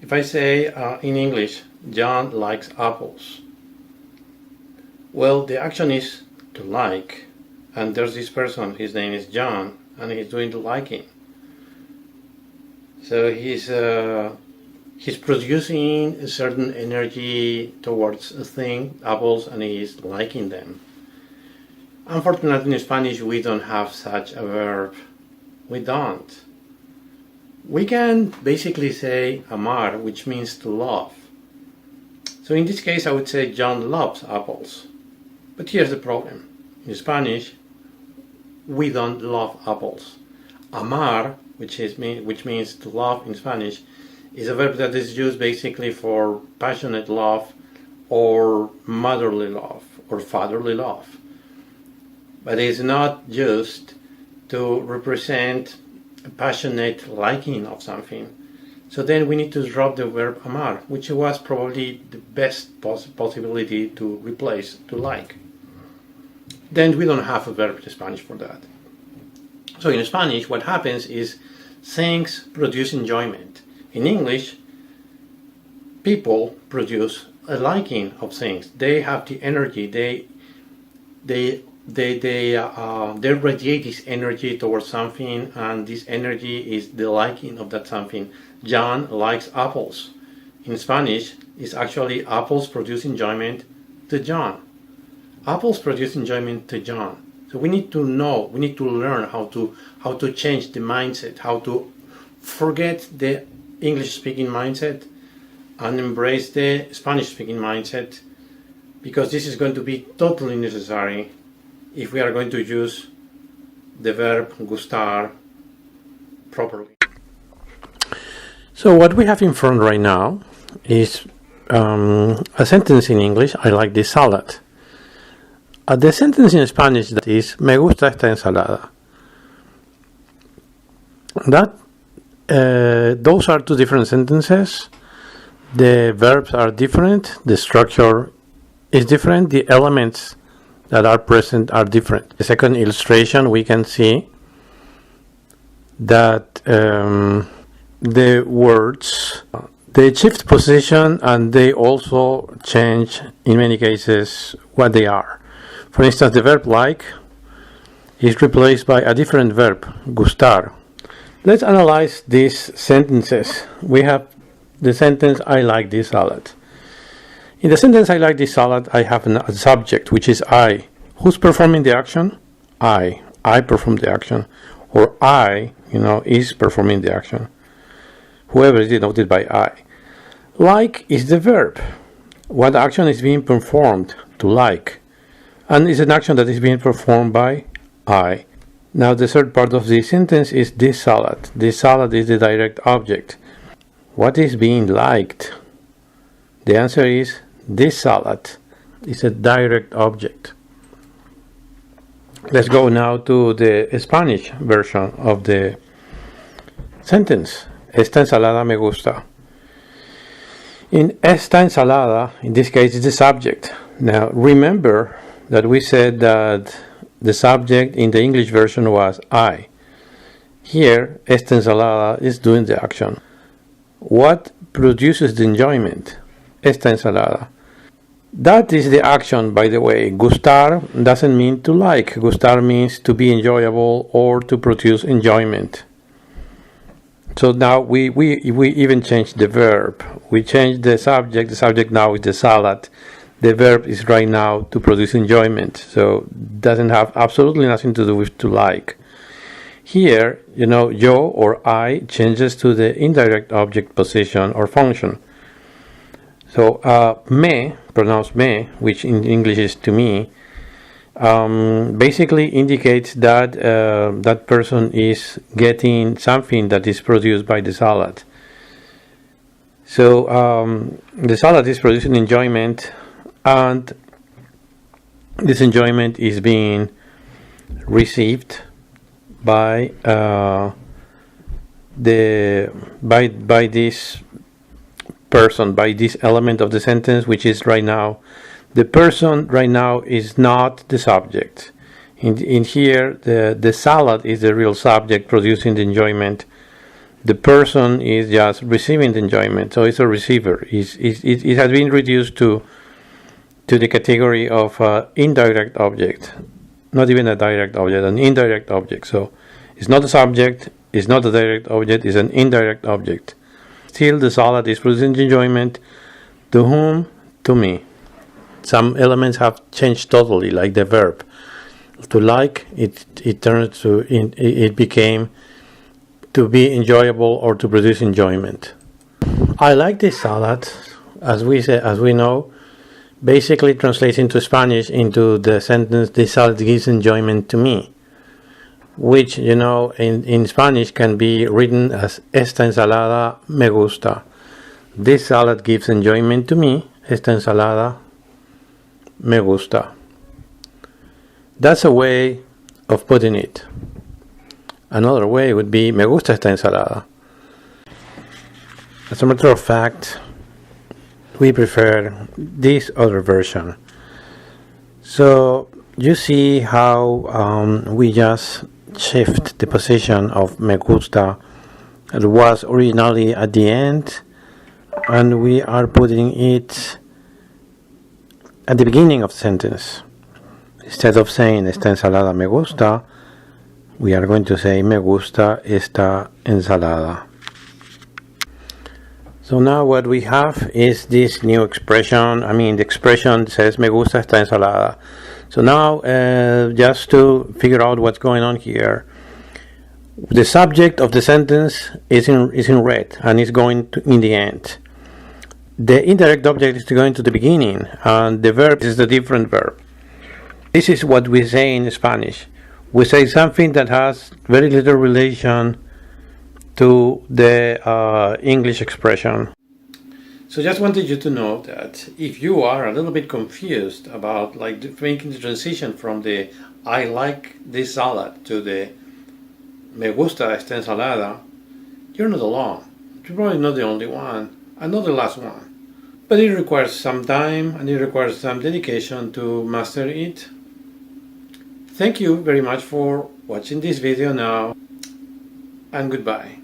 If I say in English, John likes apples, well, the action is to like, and there's this person, his name is John, and he's doing the liking. So he's producing a certain energy towards a thing, apples, and he's liking them. Unfortunately, in Spanish, we don't have such a verb. We don't. We can basically say amar, which means to love. So in this case, I would say John loves apples. But here's the problem. In Spanish, we don't love apples. Amar, which means to love in Spanish, is a verb that is used basically for passionate love or motherly love or fatherly love. But it's not used to represent a passionate liking of something. So then we need to drop the verb amar, which was probably the best possibility to replace to like. Then we don't have a verb in Spanish for that. So in Spanish, what happens is things produce enjoyment. In English, people produce a liking of things. They have the energy. They radiate this energy towards something, and this energy is the liking of that something. John likes apples. In Spanish, it's actually apples produce enjoyment to John. Apples produce enjoyment to John. So we need to know, we need to learn how to change the mindset, how to forget the English-speaking mindset and embrace the Spanish-speaking mindset, because this is going to be totally necessary if we are going to use the verb gustar properly. So what we have in front right now is a sentence in English, I like this salad. The sentence in Spanish that is, me gusta esta ensalada. Those are two different sentences. The verbs are different, the structure is different, the elements that are present are different. The second illustration, we can see that the words, they shift position and they also change, in many cases, what they are. For instance, the verb like is replaced by a different verb, gustar. Let's analyze these sentences. We have the sentence, I like this salad. In the sentence, I like this salad, I have a subject, which is I. Who's performing the action? I. I perform the action. Or I, is performing the action. Whoever is denoted by I. Like is the verb. What action is being performed to like? And it's an action that is being performed by I. Now the third part of the sentence is this salad. This salad is the direct object. What is being liked? The answer is this salad is a direct object. Let's go now to the Spanish version of the sentence. Esta ensalada me gusta. In esta ensalada, in this case, is the subject. Now remember that we said that the subject in the English version was I. Here, esta ensalada is doing the action. What produces the enjoyment? Esta ensalada. That is the action, by the way. Gustar doesn't mean to like. Gustar means to be enjoyable or to produce enjoyment. So now we even changed the verb. We changed the subject. The subject now is the salad. The verb is right now to produce enjoyment. So doesn't have absolutely nothing to do with to like. Here, yo or I changes to the indirect object position or function. So me, pronounced me, which in English is to me, basically indicates that that person is getting something that is produced by the salad. So the salad is producing enjoyment, and this enjoyment is being received by this person, by this element of the sentence, which is right now. The person right now is not the subject. In here, the salad is the real subject producing the enjoyment. the person is just receiving the enjoyment. So it's a receiver. It has been reduced to the category of indirect object, not even a direct object, an indirect object. So it's not a subject, it's not a direct object, it's an indirect object. Still, the salad is producing enjoyment. To whom? To me. Some elements have changed totally, like the verb. To like, it turns to, it became to be enjoyable or to produce enjoyment. I like this salad, as we know, basically translates into Spanish into the sentence, this salad gives enjoyment to me, which, in Spanish can be written as esta ensalada me gusta. This salad gives enjoyment to me, esta ensalada me gusta. That's a way of putting it. Another way would be me gusta esta ensalada. As a matter of fact, we prefer this other version. So you see how we just shift the position of me gusta. It was originally at the end, and we are putting it at the beginning of the sentence. Instead of saying esta ensalada me gusta, we are going to say me gusta esta ensalada. So now what we have is this new expression. The expression says me gusta esta ensalada. So now, just to figure out what's going on here, the subject of the sentence is in red and is going to in the end. The indirect object is going to the beginning, and the verb is the different verb. This is what we say in Spanish. We say something that has very little relation to the English expression. So just wanted you to know that if you are a little bit confused about making the transition from the I like this salad to the me gusta esta ensalada, you're not alone. You're probably not the only one, and not the last one. But it requires some time and it requires some dedication to master it. Thank you very much for watching this video now, and goodbye.